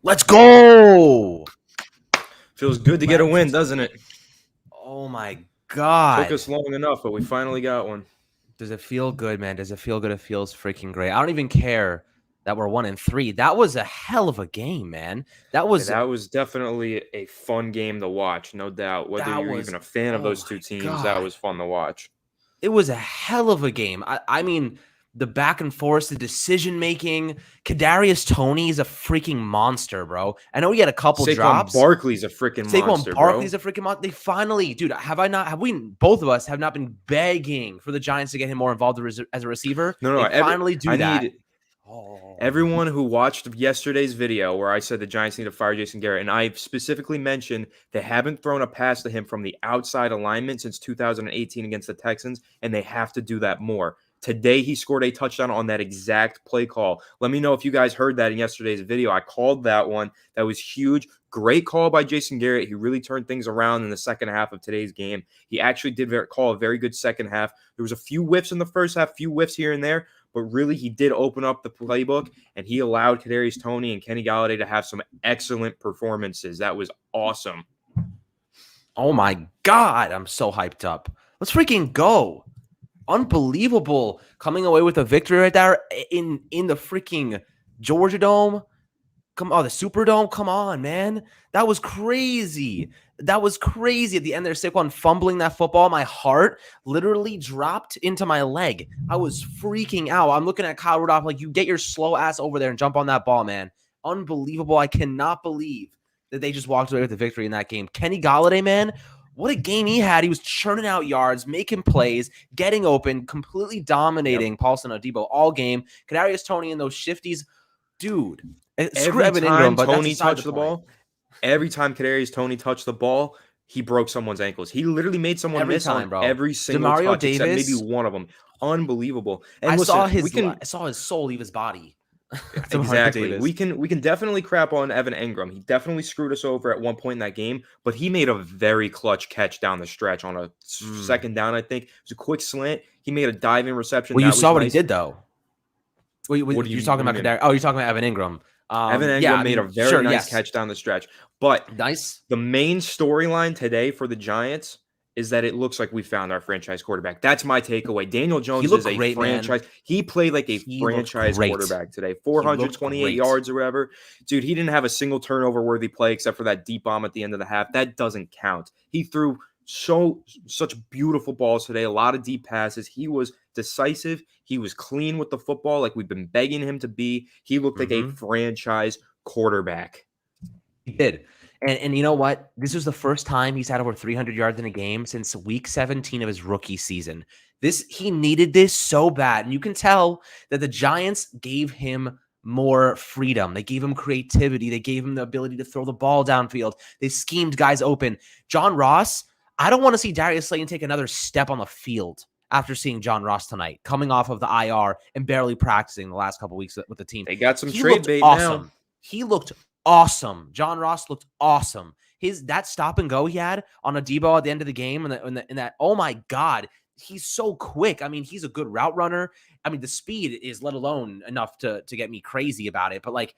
Let's go. Feels good to get a win, doesn't it? Oh my Took God. us long enough, but we finally got one. Does it feel good, man? Does it feel good? It feels freaking great. I don't even care that we're 1-3. That was a hell of a game, man. That Yeah, was that was definitely a fun game to watch, no doubt. Whether that you're was even a fan of oh those two my teams, that God. was fun to watch. It was a hell of a game. I mean, the back and forth, the decision making. Kadarius Toney is a freaking monster, bro. I know he had a couple Saquon drops. Barkley's a freaking Saquon monster, bro. Barkley's a freaking monster. They finally, dude, have we, both of us have not been begging for the Giants to get him more involved as a receiver. No, no, They finally do I that. need Oh, everyone who watched yesterday's video where I said the Giants need to fire Jason Garrett, and I specifically mentioned they haven't thrown a pass to him from the outside alignment since 2018 against the Texans, and they have to do that more. Today, he scored a touchdown on that exact play call. Let me know if you guys heard that in yesterday's video. I called that one. That was huge. Great call by Jason Garrett. He really turned things around in the second half of today's game. He actually did call a very good second half. There was a few whiffs in the first half, few whiffs here and there, but really he did open up the playbook and he allowed Kadarius Toney and Kenny Golladay to have some excellent performances. That was awesome. oh my God. I'm so hyped up. Let's freaking go. Unbelievable coming away with a victory right there in the freaking Georgia Dome. The Superdome. Come on, man. That was crazy. That was crazy. At the end there, Saquon fumbling that football. My heart literally dropped into my leg. I was freaking out. I'm looking at Kyle Rudolph like, you get your slow ass over there and jump on that ball, man. Unbelievable. I cannot believe that they just walked away with the victory in that game. Kenny Golladay, man, what a game he had. He was churning out yards, making plays, getting open, completely dominating Paulson Adebo all game. Kadarius Toney and those shifties, dude. Screw Every Evan Ingram, time but that's Toney aside the touched the point. ball, every time Kadarius Toney touched the ball, he broke someone's ankles. He literally made someone Every miss on time, bro. every single Demario touch except maybe Davis, one of them. Unbelievable. I And saw listen, his I saw his soul leave his body. Demario exactly. Davis. We can definitely crap on Evan Engram. He definitely screwed us over at one point in that game, but he made a very clutch catch down the stretch on a second down, I think. It was a quick slant. He made a diving reception. Well, you That was saw what he nice. did, though. What do You're talking what do you about mean? Kadarius. Oh, you're talking about Evan Ingram. Evan Yeah, Engram I made a mean, very sure, nice yes. catch down the stretch. But Nice. the main storyline today for the Giants is that it looks like we found our franchise quarterback. That's my takeaway. Daniel He Jones looked is a great, man. franchise. He played like a He looked franchise great. quarterback today. He looked 428 great. yards or whatever. Dude, he didn't have a single turnover worthy play except for that deep bomb at the end of the half. That doesn't count. He threw such beautiful balls today, a lot of deep passes. He was decisive. He was clean with the football like we've been begging him to be. He looked like a franchise quarterback. He did. And you know what? This was the first time he's had over 300 yards in a game since week 17 of his rookie season. He needed this so bad. And you can tell that the Giants gave him more freedom. They gave him creativity. They gave him the ability to throw the ball downfield. They schemed guys open. John Ross, I don't want to see Darius Slayton take another step on the field after seeing John Ross tonight, coming off of the IR and barely practicing the last couple weeks with the team. They got some He trade looked bait awesome. now. He looked awesome. John Ross looked awesome. That stop and go he had on Adebo at the end of the game, and that oh my God, he's so quick. I mean, he's a good route runner. I mean, the speed is let alone enough to get me crazy about it. But like,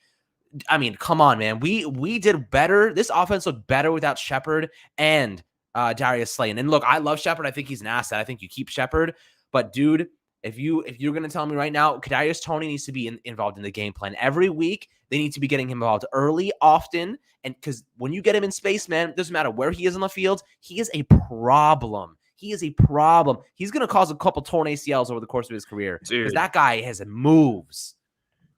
I mean, come on, man. We did better. This offense looked better without Shepard and Darius Slayton. And look, I love Shepard. I think he's an asset. I think you keep Shepard. But dude, if you're gonna tell me right now, Kadarius Toney needs to be involved in the game plan every week. They need to be getting him involved early, often, and because when you get him in space, man, it doesn't matter where he is on the field. He is a problem. He is a problem. He's gonna cause a couple torn ACLs over the course of his career because that guy has moves.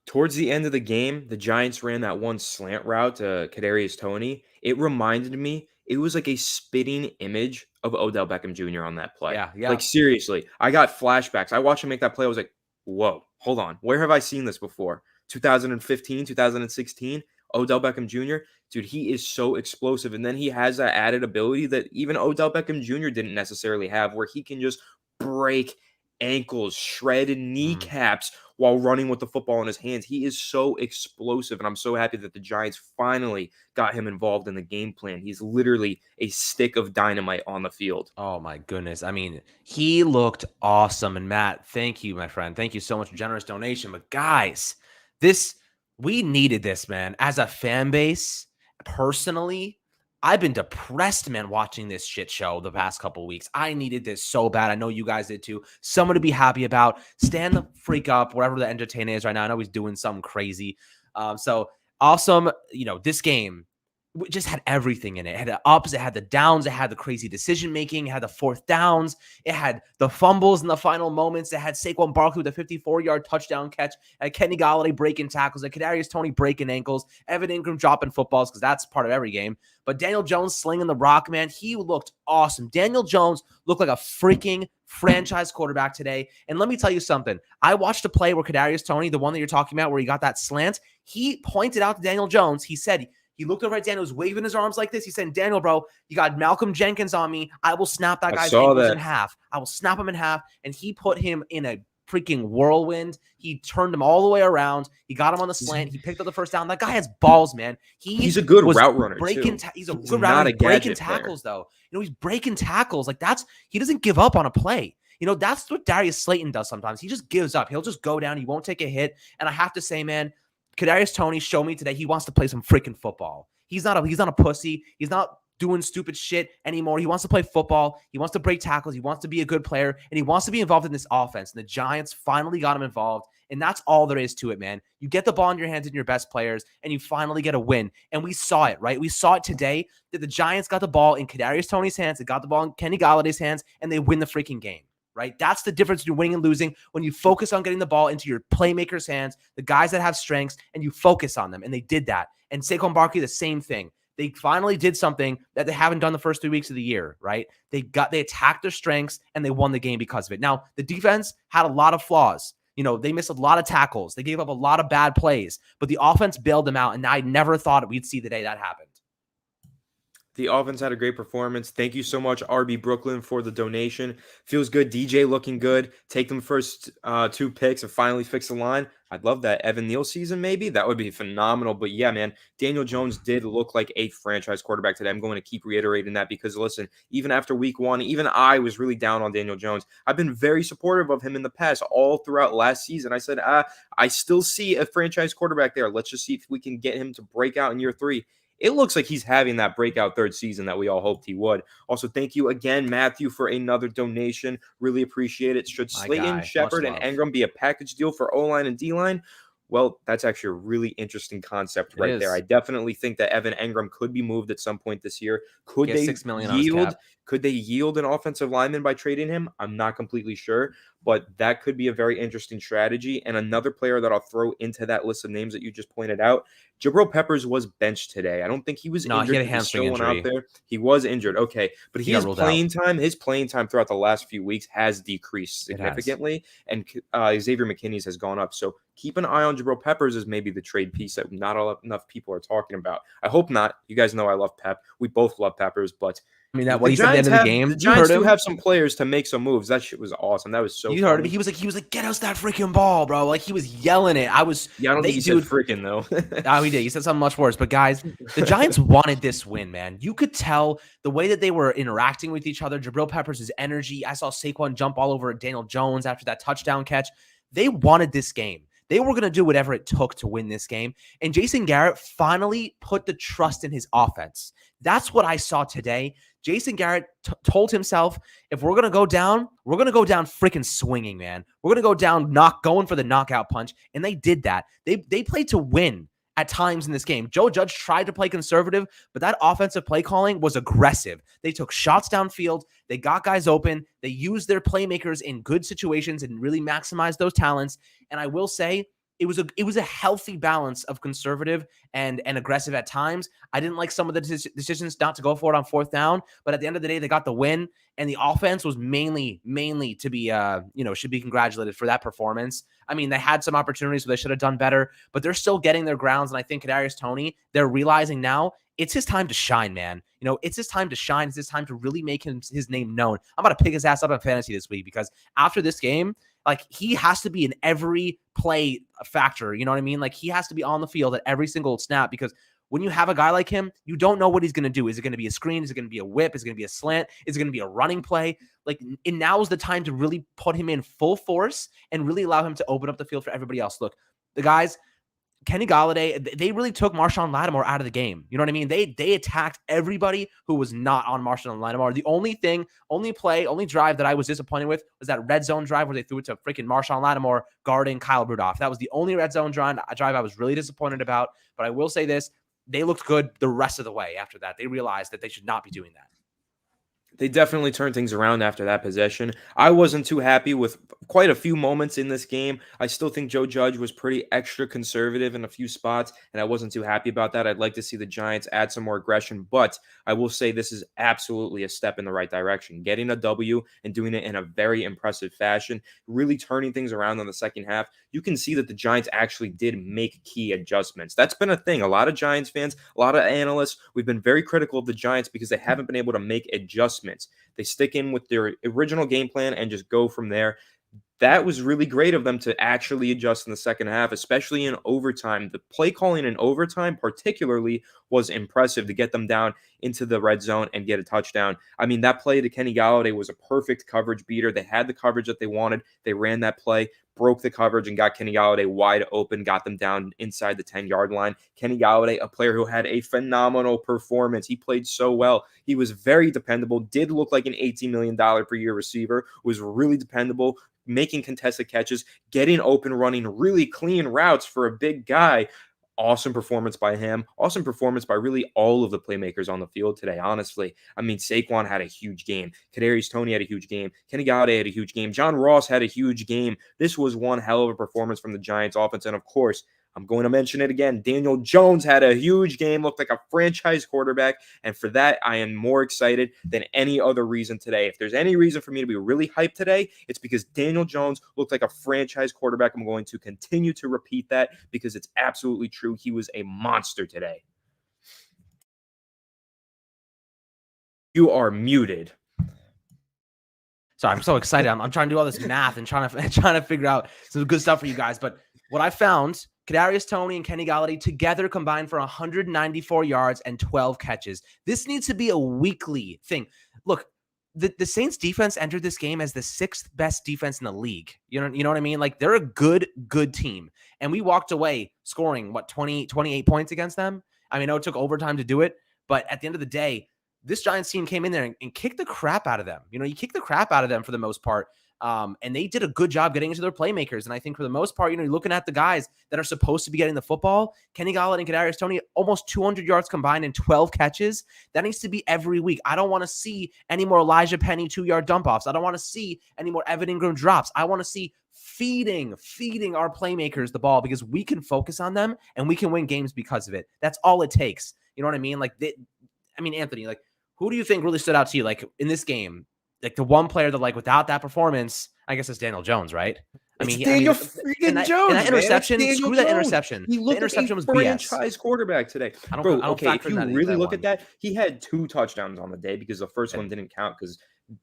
Towards the end of the game, the Giants ran that one slant route to Kadarius Toney. It reminded me, it was like a spitting image of Odell Beckham Jr. on that play. Yeah. Like, seriously, I got flashbacks. I watched him make that play. I was like, whoa, hold on. Where have I seen this before? 2015, 2016, Odell Beckham Jr. Dude, he is so explosive. And then he has that added ability that even Odell Beckham Jr. didn't necessarily have, where he can just break ankles, shred kneecaps while running with the football in his hands. He is so explosive, and I'm so happy that the Giants finally got him involved in the game plan. He's literally a stick of dynamite on the field. Oh my goodness. I mean, he looked awesome. And Matt, thank you, my friend. Thank you so much for generous donation. But guys, this We needed this, man. As a fan base, personally, I've been depressed, man, watching this shit show the past couple of weeks. I needed this so bad. I know you guys did too. Someone to be happy about. Stand the freak up, whatever the entertainment is right now. I know he's doing something crazy. So awesome. This game just had everything in it. It had the ups, it had the downs, it had the crazy decision making, it had the fourth downs, it had the fumbles in the final moments, it had Saquon Barkley with a 54-yard touchdown catch, and Kenny Golladay breaking tackles, and Kadarius Toney breaking ankles, Evan Ingram dropping footballs because that's part of every game. But Daniel Jones slinging the rock, man, he looked awesome. Daniel Jones looked like a freaking franchise quarterback today. And let me tell you something. I watched a play where Kadarius Toney, the one that you're talking about, where he got that slant, he pointed out to Daniel Jones. He said, he looked over at Daniel, was waving his arms like this. He said, Daniel, bro, you got Malcolm Jenkins on me. I will snap that guy's ankles in half. I will snap him in half. And he put him in a freaking whirlwind. He turned him all the way around. He got him on the slant. He picked up the first down. That guy has balls, man. He's a good route runner, too. He's a good route runner. He's breaking tackles, though. He's breaking tackles. Like, he doesn't give up on a play. That's what Darius Slayton does sometimes. He just gives up. He'll just go down. He won't take a hit. And I have to say, man, Kadarius Toney showed me today he wants to play some freaking football. He's not a pussy. He's not doing stupid shit anymore. He wants to play football. He wants to break tackles. He wants to be a good player, and he wants to be involved in this offense. And the Giants finally got him involved, and that's all there is to it, man. You get the ball in your hands and your best players, and you finally get a win. And we saw it, right? We saw it today that the Giants got the ball in Kadarius Toney's hands. They got the ball in Kenny Galladay's hands, and they win the freaking game. Right? That's the difference between winning and losing, when you focus on getting the ball into your playmakers' hands, the guys that have strengths, and you focus on them. And they did that. And Saquon Barkley, the same thing. They finally did something that they haven't done the first 3 weeks of the year, right? They attacked their strengths and they won the game because of it. Now, the defense had a lot of flaws. They missed a lot of tackles. They gave up a lot of bad plays, but the offense bailed them out. And I never thought we'd see the day that happened. The offense had a great performance. Thank you so much, RB Brooklyn, for the donation. Feels good. DJ looking good. Take them first 2 picks and finally fix the line. I'd love that. Evan Neal season, maybe. That would be phenomenal. But yeah, man, Daniel Jones did look like a franchise quarterback today. I'm going to keep reiterating that because, listen, even after week 1, even I was really down on Daniel Jones. I've been very supportive of him in the past, all throughout last season. I said, I still see a franchise quarterback there. Let's just see if we can get him to break out in year 3. It looks like he's having that breakout third season that we all hoped he would. Also, thank you again, Matthew, for another donation. Really appreciate it. Should Slayton, Shepard, and Engram be a package deal for O-line and D-line? Well, that's actually a really interesting concept right there. I definitely think that Evan Engram could be moved at some point this year. Could they $6 million Could they yield an offensive lineman by trading him? I'm not completely sure, but that could be a very interesting strategy. And another player that I'll throw into that list of names that you just pointed out, Jabril Peppers was benched today. I don't think he was injured. He had a hamstring injury. Out there. He was injured. Okay, but his playing time throughout the last few weeks has decreased significantly, and Xavier McKinney's has gone up. So keep an eye on Jabril Peppers as maybe the trade piece that not enough people are talking about. I hope not. You guys know I love Pep. We both love Peppers, but that what he said at the end of the game. The Giants do have some players to make some moves. That shit was awesome. That was so. You heard him. He was like, get us that freaking ball, bro. Like he was yelling it. Yeah, I don't think he said freaking though. No, he did. He said something much worse. But guys, the Giants wanted this win, man. You could tell the way that they were interacting with each other. Jabril Peppers' energy. I saw Saquon jump all over Daniel Jones after that touchdown catch. They wanted this game. They were going to do whatever it took to win this game. And Jason Garrett finally put the trust in his offense. That's what I saw today. Jason Garrett told himself, if we're going to go down, we're going to go down freaking swinging, man. We're going to go down going for the knockout punch. And they did that. They played to win at times in this game. Joe Judge tried to play conservative, but that offensive play calling was aggressive. They took shots downfield. They got guys open. They used their playmakers in good situations and really maximized those talents. And I will say, it was a healthy balance of conservative and aggressive at times. I didn't like some of the decisions not to go for it on 4th down, but at the end of the day, they got the win. And the offense was mainly to be, should be congratulated for that performance. I mean, they had some opportunities where they should have done better, but they're still getting their grounds. And I think Kadarius Toney, they're realizing now it's his time to shine, man. It's his time to shine. It's his time to really make his name known. I'm about to pick his ass up in fantasy this week because after this game, like he has to be in every play factor. You know what I mean? Like he has to be on the field at every single snap because when you have a guy like him, you don't know what he's going to do. Is it going to be a screen? Is it going to be a whip? Is it going to be a slant? Is it going to be a running play? Like, and now is the time to really put him in full force and really allow him to open up the field for everybody else. Look, the guys, Kenny Golladay, they really took Marshawn Lattimore out of the game. You know what I mean? They attacked everybody who was not on Marshawn Lattimore. The only drive that I was disappointed with was that red zone drive where they threw it to freaking Marshawn Lattimore guarding Kyle Rudolph. That was the only red zone drive I was really disappointed about. But I will say this, they looked good the rest of the way after that. They realized that they should not be doing that. They definitely turned things around after that possession. I wasn't too happy with quite a few moments in this game. I still think Joe Judge was pretty extra conservative in a few spots, and I wasn't too happy about that. I'd like to see the Giants add some more aggression, but I will say this is absolutely a step in the right direction. Getting a W and doing it in a very impressive fashion, really turning things around in the second half. You can see that the Giants actually did make key adjustments. That's been a thing. A lot of Giants fans, a lot of analysts, we've been very critical of the Giants because they haven't been able to make adjustments. They stick in with their original game plan and just go from there. That was really great of them to actually adjust in the second half, especially in overtime. The play calling in overtime particularly was impressive to get them down into the red zone and get a touchdown. I mean, that play to Kenny Golladay was a perfect coverage beater. They had the coverage that they wanted. They ran that play, broke the coverage, and got Kenny Golladay wide open, got them down inside the 10-yard line. Kenny Golladay, a player who had a phenomenal performance. He played so well. He was very dependable, did look like an $18 million per year receiver, was really dependable, making contested catches, getting open, running really clean routes for a big guy. Awesome performance by him. Awesome performance by really all of the playmakers on the field today, honestly. I mean, Saquon had a huge game. Kadarius Toney had a huge game. Kenny Golladay had a huge game. John Ross had a huge game. This was one hell of a performance from the Giants offense. And of course, I'm going to mention it again. Daniel Jones had a huge game, looked like a franchise quarterback. And for that, I am more excited than any other reason today. If there's any reason for me to be really hyped today, it's because Daniel Jones looked like a franchise quarterback. I'm going to continue to repeat that because it's absolutely true. He was a monster today. You are muted. Sorry, I'm so excited. I'm trying to do all this math and trying to figure out some good stuff for you guys. But what I found, Kadarius Toney and Kenny Golladay together combined for 194 yards and 12 catches. This needs to be a weekly thing. Look, the Saints defense entered this game as the 6th best defense in the league. You know what I mean? Like, they're a good team. And we walked away scoring, 28 points against them? I mean, I know it took overtime to do it, but at the end of the day, this Giants team came in there and kicked the crap out of them. You know, you kick the crap out of them for the most part. And they did a good job getting into their playmakers. And I think for the most part, you know, you're looking at the guys that are supposed to be getting the football. Kenny Golladay and Kadarius Toney, almost 200 yards combined and 12 catches. That needs to be every week. I don't want to see any more Elijah Penny 2-yard dump offs. I don't want to see any more Evan Ingram drops. I want to see feeding our playmakers the ball because we can focus on them and we can win games because of it. That's all it takes. You know what I mean? Like, Anthony, like, who do you think really stood out to you, like, in this game? Like, the one player that, like, without that performance, I guess it's Daniel Jones, right? Daniel freaking Jones. And that interception, screw that Jones. interception. He looked the interception like a was franchise quarterback today. Bro, okay, if you really look at that, he had 2 touchdowns on the day because the first one didn't count because,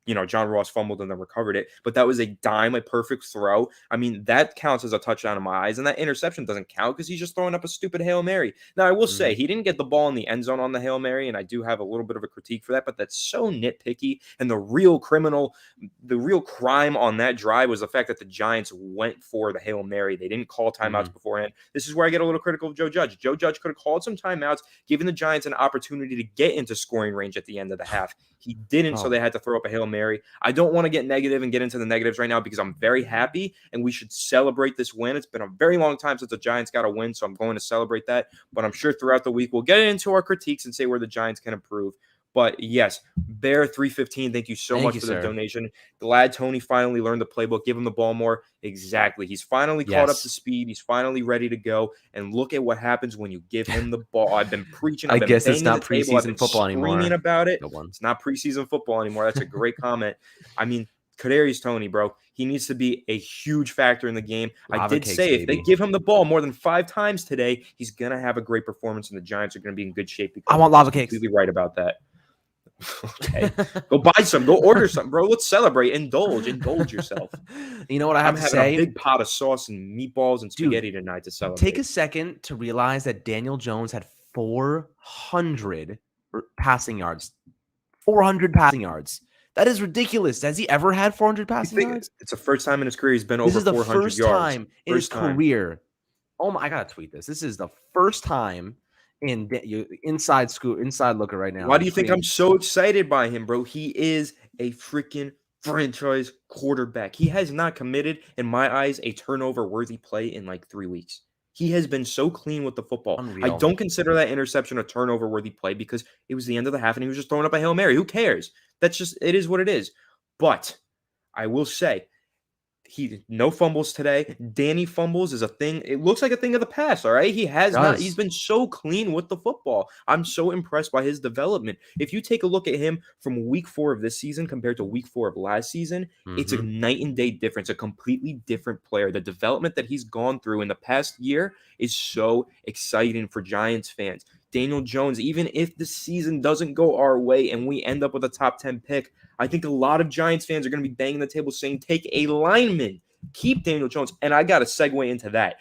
you know, John Ross fumbled and then recovered it. But that was a dime, a perfect throw. I mean, that counts as a touchdown in my eyes. And that interception doesn't count because he's just throwing up a stupid Hail Mary. Now, I will say he didn't get the ball in the end zone on the Hail Mary. And I do have a little bit of a critique for that. But that's so nitpicky. And the real crime on that drive was the fact that the Giants went for the Hail Mary. They didn't call timeouts beforehand. This is where I get a little critical of Joe Judge. Joe Judge could have called some timeouts, giving the Giants an opportunity to get into scoring range at the end of the half. He didn't, so they had to throw up a Hail Mary. I don't want to get negative and get into the negatives right now because I'm very happy and we should celebrate this win. It's been a very long time since the Giants got a win, so I'm going to celebrate that. But I'm sure throughout the week we'll get into our critiques and say where the Giants can improve. But yes, Bear 315, thank you so much for the donation. Glad Toney finally learned the playbook. Give him the ball more. Exactly. He's finally caught up to speed. He's finally ready to go. And look at what happens when you give him the ball. I've been preaching. I guess it's not preseason football anymore. Screaming about it. It's not preseason football anymore. That's a great comment. I mean, Kadarius Toney, bro, he needs to be a huge factor in the game. I did say if they give him the ball more than 5 times today, he's going to have a great performance and the Giants are going to be in good shape. I want lava cakes. Completely right about that. Okay, go buy some. Go order some, bro. Let's celebrate. Indulge yourself. You know what I have to say? I'm having a big pot of sauce and meatballs and spaghetti tonight to celebrate. Take a second to realize that Daniel Jones had 400 passing yards. 400 passing yards. That is ridiculous. Has he ever had 400 passing yards? It's the first time in his career he's been over 400 yards. This is the first time in his career. Oh my, I gotta tweet this. This is the first time inside looker right now. Why do I'm you think I'm tweeting. so excited by him, bro? He is a freaking franchise quarterback. He has not committed, in my eyes, a turnover-worthy play in like 3 weeks. He has been so clean with the football. I Unreal. don't consider that interception a turnover-worthy play because it was the end of the half and he was just throwing up a Hail Mary. Who cares? That's just, it is what it is. But I will say, no fumbles today. Danny fumbles is a thing. It looks like a thing of the past, all right? He has not. He's Does. been so clean with the football. I'm so impressed by his development. If you take a look at him from week 4 of this season compared to week 4 of last season, it's a Mhm. night and day difference, a completely different player. The development that he's gone through in the past year is so exciting for Giants fans. Daniel Jones, even if the season doesn't go our way and we end up with a top 10 pick, I think a lot of Giants fans are going to be banging the table saying, take a lineman, keep Daniel Jones. And I got to segue into that.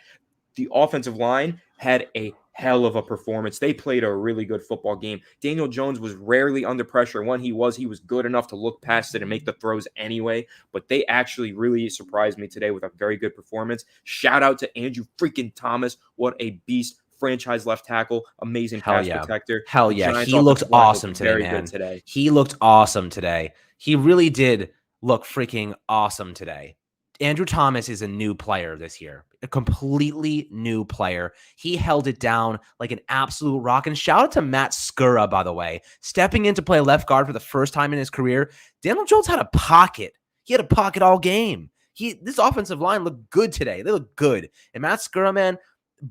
The offensive line had a hell of a performance. They played a really good football game. Daniel Jones was rarely under pressure. When he was good enough to look past it and make the throws anyway. But they actually really surprised me today with a very good performance. Shout out to Andrew freaking Thomas. What a beast. Franchise left tackle, amazing Hell pass yeah. protector. Hell The yeah. Giants He looked offensive line awesome today, very good man. today. He looked awesome today. He really did look freaking awesome today. Andrew Thomas is a new player this year, a completely new player. He held it down like an absolute rock. And shout out to Matt Skura, by the way, stepping in to play left guard for the first time in his career. Daniel Jones had a pocket. He had a pocket all game. This offensive line looked good today. They looked good. And Matt Skura, man,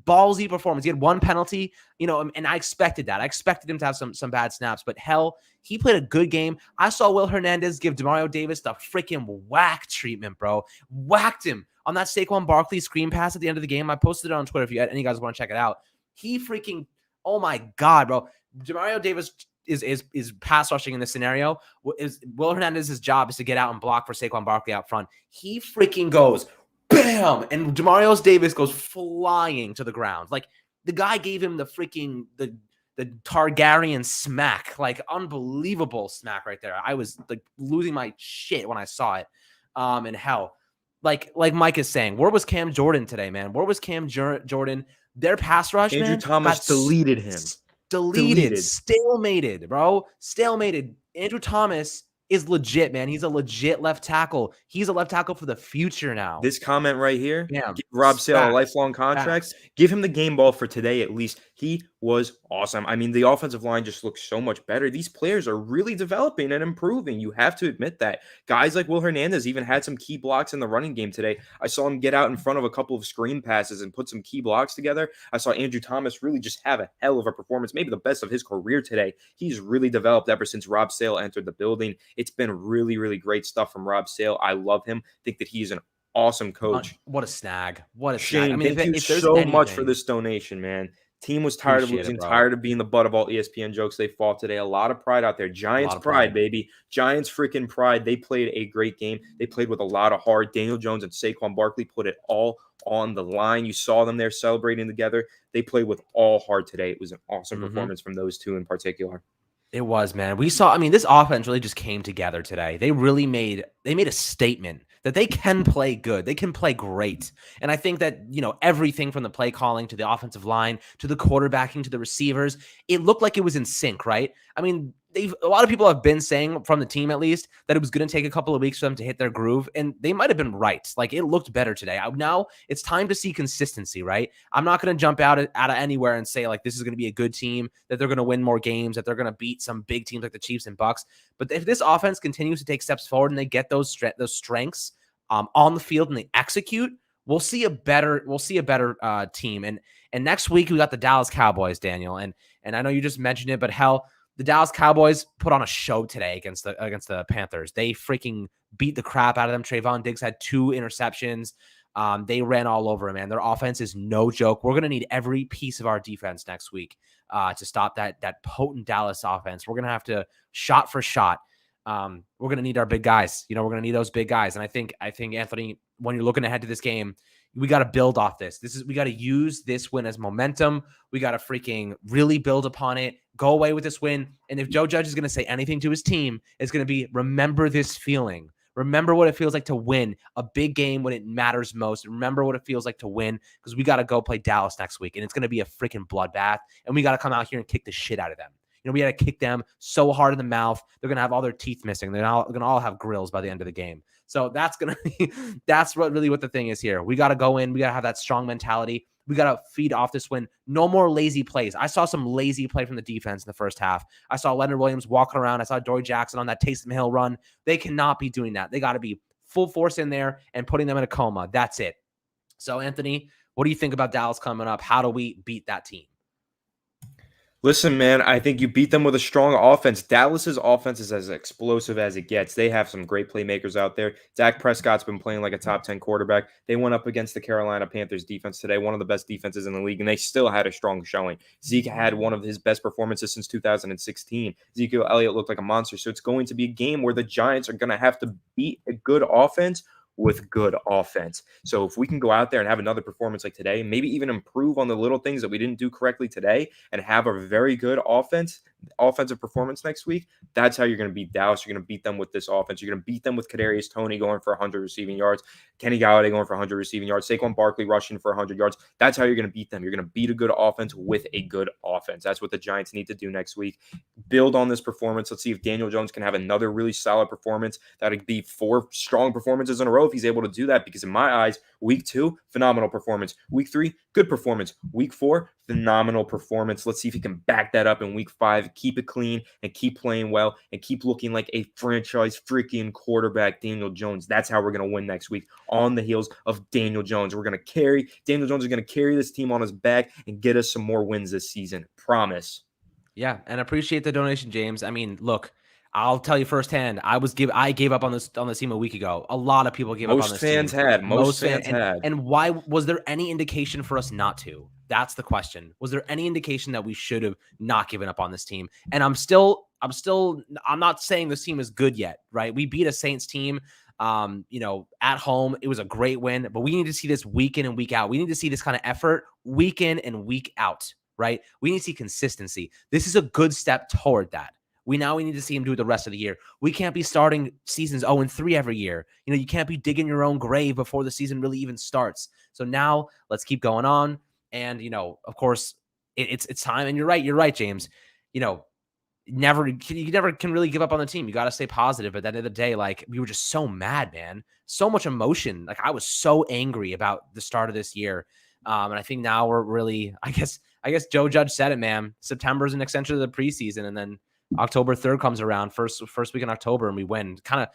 ballsy performance. He had one penalty, and I expected that. I expected him to have some bad snaps, but hell, he played a good game. I saw Will Hernandez give Demario Davis the freaking whack treatment, bro. Whacked him on that Saquon Barkley screen pass at the end of the game. I posted it on Twitter if any guys want to check it out. He freaking, oh my God, bro. Demario Davis is pass rushing in this scenario. Will Hernandez's job is to get out and block for Saquon Barkley out front. He freaking goes bam, and Demario Davis goes flying to the ground. Like the guy gave him the freaking the Targaryen smack, like unbelievable smack right there. I was like losing my shit when I saw it. And hell, like Mike is saying, where was Cam Jordan today, man? Where was Cam Jordan? Their pass rush, Andrew man, Thomas deleted him. Stalemated, bro. Stalemated. Andrew Thomas is legit, man. He's a legit left tackle. He's a left tackle for the future now. This comment right here, Damn. give Rob Sale a lifelong contract. Facts. Give him the game ball for today at least. He was awesome. I mean, the offensive line just looks so much better. These players are really developing and improving. You have to admit that. Guys like Will Hernandez even had some key blocks in the running game today. I saw him get out in front of a couple of screen passes and put some key blocks together. I saw Andrew Thomas really just have a hell of a performance, maybe the best of his career today. He's really developed ever since Rob Sale entered the building. It's been really, really great stuff from Rob Sale. I love him. Think that he's an awesome coach. What a snag. What a Shane, snag. I mean, thank you if there's so anything, much for this donation, man. Team was tired of Appreciate it, losing, bro. tired of being the butt of all ESPN jokes they fought today. A lot of pride out there. Giants of pride, pride. baby. Giants freaking pride. They played a great game. They played with a lot of heart. Daniel Jones and Saquon Barkley put it all on the line. You saw them there celebrating together. They played with all heart today. It was an awesome performance from those two in particular. It was, man. We saw, I mean, this offense really just came together today. They made a statement that they can play good. They can play great. And I think that, everything from the play calling to the offensive line, to the quarterbacking, to the receivers, it looked like it was in sync, right? I mean, a lot of people have been saying from the team, at least, that it was going to take a couple of weeks for them to hit their groove. And they might've been right. Like it looked better today. Now it's time to see consistency, right? I'm not going to jump out of anywhere and say like, this is going to be a good team, that they're going to win more games, that they're going to beat some big teams like the Chiefs and Bucks. But if this offense continues to take steps forward and they get those strengths on the field and they execute, we'll see a better team. And next week we got the Dallas Cowboys, Daniel. And I know you just mentioned it, but hell, the Dallas Cowboys put on a show today against the Panthers. They freaking beat the crap out of them. Trayvon Diggs had 2 interceptions. They ran all over him, man. Their offense is no joke. We're going to need every piece of our defense next week to stop that potent Dallas offense. We're going to have to shot for shot. We're going to need our big guys. We're going to need those big guys. And I think Anthony, when you're looking ahead to this game, we got to build off this. We got to use this win as momentum. We got to freaking really build upon it. Go away with this win. And if Joe Judge is going to say anything to his team, it's going to be, remember this feeling. Remember what it feels like to win a big game when it matters most. Remember what it feels like to win, because we got to go play Dallas next week, and it's going to be a freaking bloodbath, and we got to come out here and kick the shit out of them. We got to kick them so hard in the mouth. They're going to have all their teeth missing. They're going to all have grills by the end of the game. So that's going to be, that's what the thing is here. We got to go in. We got to have that strong mentality. We got to feed off this win. No more lazy plays. I saw some lazy play from the defense in the first half. I saw Leonard Williams walking around. I saw Dory Jackson on that Taysom Hill run. They cannot be doing that. They got to be full force in there and putting them in a coma. That's it. So, Anthony, what do you think about Dallas coming up? How do we beat that team? Listen, man, I think you beat them with a strong offense. Dallas's offense is as explosive as it gets. They have some great playmakers out there. Dak Prescott's been playing like a top 10 quarterback. They went up against the Carolina Panthers defense today, one of the best defenses in the league, and they still had a strong showing. Zeke had one of his best performances since 2016. Ezekiel Elliott looked like a monster. So it's going to be a game where the Giants are going to have to beat a good offense with good offense. So if we can go out there and have another performance like today, maybe even improve on the little things that we didn't do correctly today and have a very good offensive performance next week, that's how you're going to beat Dallas. You're going to beat them with this offense. You're going to beat them with Kadarius Toney going for 100 receiving yards, Kenny Golladay going for 100 receiving yards, Saquon Barkley rushing for 100 yards. That's how you're going to beat them. You're going to beat a good offense with a good offense. That's what the Giants need to do next week. Build on this performance. Let's see if Daniel Jones can have another really solid performance. That would be 4 strong performances in a row if he's able to do that, because in my eyes, week 2, phenomenal performance. Week 3, good performance. Week 4, phenomenal performance. Let's see if he can back that up in week 5, keep it clean and keep playing well and keep looking like a franchise freaking quarterback, Daniel Jones. That's how we're going to win next week, on the heels of Daniel Jones. Daniel Jones is going to carry this team on his back and get us some more wins this season. Promise. Yeah, and appreciate the donation, James. I mean, look, I'll tell you firsthand. I gave up on this team a week ago. A lot of people gave up on this team. Most fans had. And why was there any indication for us not to? That's the question. Was there any indication that we should have not given up on this team? And I'm not saying this team is good yet, right? We beat a Saints team, at home. It was a great win, but we need to see this week in and week out. We need to see this kind of effort week in and week out, right? We need to see consistency. This is a good step toward that. We need to see him do it the rest of the year. We can't be starting seasons 0-3 every year. You can't be digging your own grave before the season really even starts. So now let's keep going on. And, of course, it's time. And you're right, James. You never can really give up on the team. You got to stay positive. But at the end of the day, we were just so mad, man. So much emotion. I was so angry about the start of this year. And I think now we're really, I guess Joe Judge said it, man. September is an extension of the preseason, and then October 3rd comes around, first week in October, and we win. Kind of,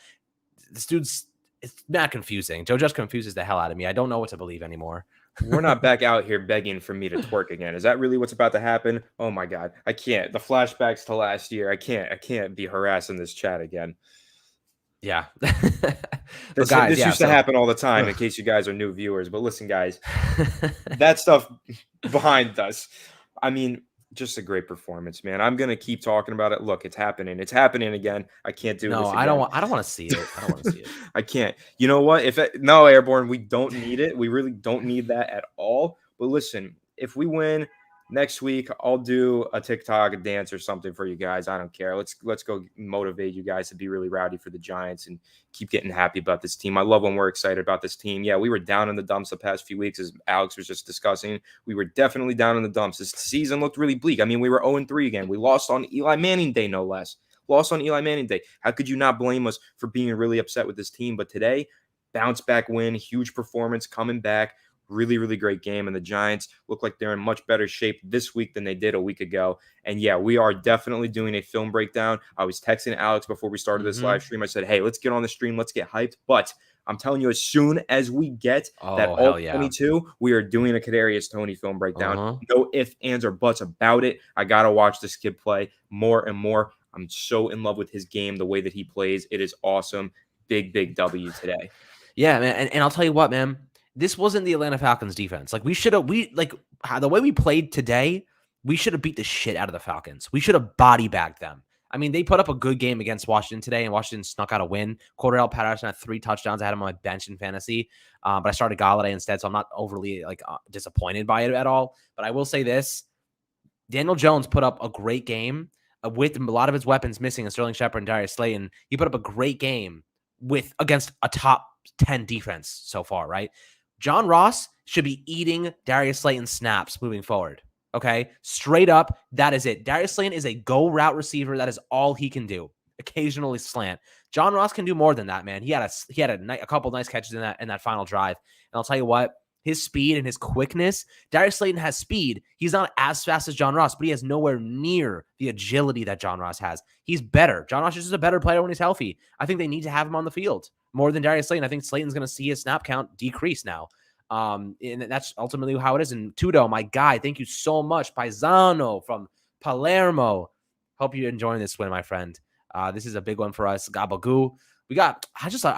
this dude's, it's not confusing. Joe Judge confuses the hell out of me. I don't know what to believe anymore. We're not back out here begging for me to twerk again. Is that really what's about to happen? Oh my God. I can't. The flashbacks to last year. I can't be harassing this chat again. Yeah. This used to happen all the time, in case you guys are new viewers. But listen, guys, that stuff behind us. I mean, just a great performance, man. I'm gonna keep talking about it. Look, it's happening. It's happening again. I can't do this again. I don't want to see it. I don't want to see it. I can't. You know what? No, Airborne, we don't need it. We really don't need that at all. But listen, if we win next week, I'll do a TikTok, a dance, or something for you guys. I don't care. Let's go motivate you guys to be really rowdy for the Giants and keep getting happy about this team. I love when we're excited about this team. Yeah, we were down in the dumps the past few weeks, as Alex was just discussing. We were definitely down in the dumps. This season looked really bleak. I mean, we were 0-3 again. We lost on Eli Manning Day, no less. Lost on Eli Manning Day. How could you not blame us for being really upset with this team? But today, bounce back win, huge performance, coming back. Really, really great game. And the Giants look like they're in much better shape this week than they did a week ago. And yeah, we are definitely doing a film breakdown. I was texting Alex before we started this live stream. I said, hey, let's get on the stream. Let's get hyped. But I'm telling you, as soon as we get that all 22, we are doing a Kadarius Toney film breakdown. No ifs, ands, or buts about it. I got to watch this kid play more and more. I'm so in love with his game, the way that he plays. It is awesome. Big W today. Yeah, man. And I'll tell you what, man. This wasn't the Atlanta Falcons defense. The way we played today, we should have beat the shit out of the Falcons. We should have body bagged them. I mean, they put up a good game against Washington today, and Washington snuck out a win. Cordarrelle Patterson had 3 touchdowns. I had him on my bench in fantasy, but I started Golladay instead, so I'm not overly disappointed by it at all. But I will say this: Daniel Jones put up a great game with a lot of his weapons missing, and Sterling Shepard and Darius Slayton. He put up a great game against a top 10 defense so far, right? John Ross should be eating Darius Slayton snaps moving forward. Okay, straight up, that is it. Darius Slayton is a go route receiver. That is all he can do. Occasionally slant. John Ross can do more than that, man. He had a couple nice catches in that final drive. And I'll tell you what, his speed and his quickness. Darius Slayton has speed. He's not as fast as John Ross, but he has nowhere near the agility that John Ross has. He's better. John Ross is just a better player when he's healthy. I think they need to have him on the field more than Darius Slayton. I think Slayton's going to see his snap count decrease now. And that's ultimately how it is. And Tudo, my guy, thank you so much. Paisano from Palermo. Hope you're enjoying this win, my friend. This is a big one for us. Gabagoo. I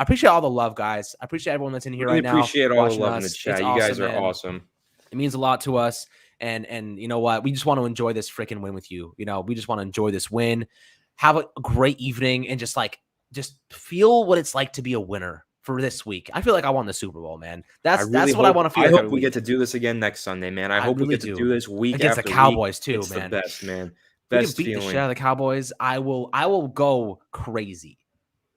appreciate all the love, guys. I appreciate everyone that's in here right now. Appreciate all the love in the chat. You guys are awesome. It means a lot to us. And you know what? We just want to enjoy this freaking win with you. You know, we just want to enjoy this win. Have a great evening and just feel what it's like to be a winner for this week. I feel like I won the Super Bowl, man. That's what I want to feel. I hope we get to do this again next Sunday, man. I hope we get to do this week against after the Cowboys week. too, it's man. The best, man. Best feeling. Beat the shit out of the Cowboys. I will go crazy.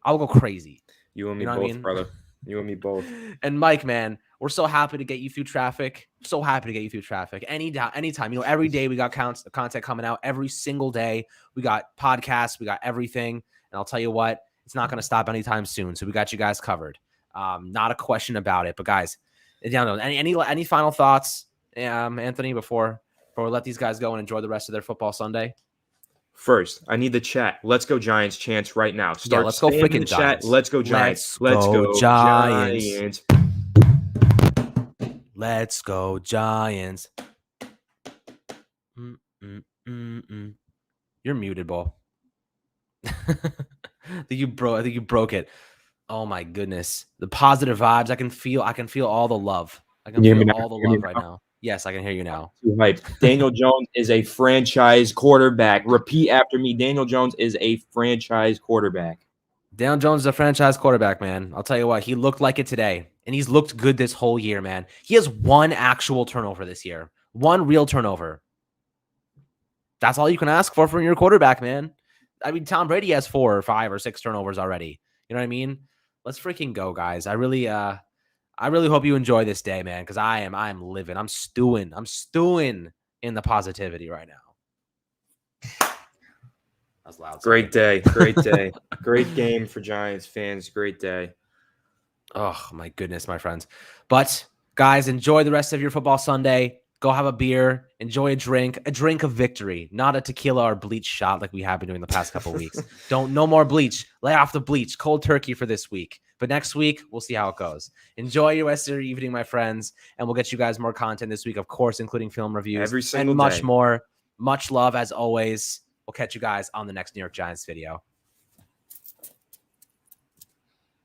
I'll go crazy. You and me both, brother. You and me both. And Mike, man, we're so happy to get you through traffic. So happy to get you through traffic. Anytime. You know, every day we got content coming out. Every single day we got podcasts. We got everything. And I'll tell you what, it's not going to stop anytime soon. So we got you guys covered. Not a question about it. But guys, any final thoughts, Anthony, before we let these guys go and enjoy the rest of their football Sunday? First, I need the chat. Let's go Giants chants right now. Start let's go freaking Giants. Let's go Giants. Let's go Giants. Let's go Giants. You're muted, Bo. I think you broke it. Oh my goodness. The positive vibes. I can feel all the love. I can feel all the love right now. Yes, I can hear you now. Too hype. Daniel Jones is a franchise quarterback. Repeat after me. Daniel Jones is a franchise quarterback. Daniel Jones is a franchise quarterback, man. I'll tell you what. He looked like it today, and he's looked good this whole year, man. He has one actual turnover this year. One real turnover. That's all you can ask for from your quarterback, man. I mean, Tom Brady has 4 or 5 or 6 turnovers already. You know what I mean? Let's freaking go, guys. I really hope you enjoy this day, man, because I'm living. I'm stewing in the positivity right now. That's loud. Great day. Great game for Giants fans. Great day. Oh, my goodness, my friends. But, guys, enjoy the rest of your football Sunday. Go have a beer. Enjoy a drink of victory, not a tequila or bleach shot like we have been doing the past couple of weeks. No more bleach. Lay off the bleach. Cold turkey for this week. But next week, we'll see how it goes. Enjoy your rest of your evening, my friends, and we'll get you guys more content this week, of course, including film reviews every single and much day. more. Much love, as always. We'll catch you guys on the next New York Giants video.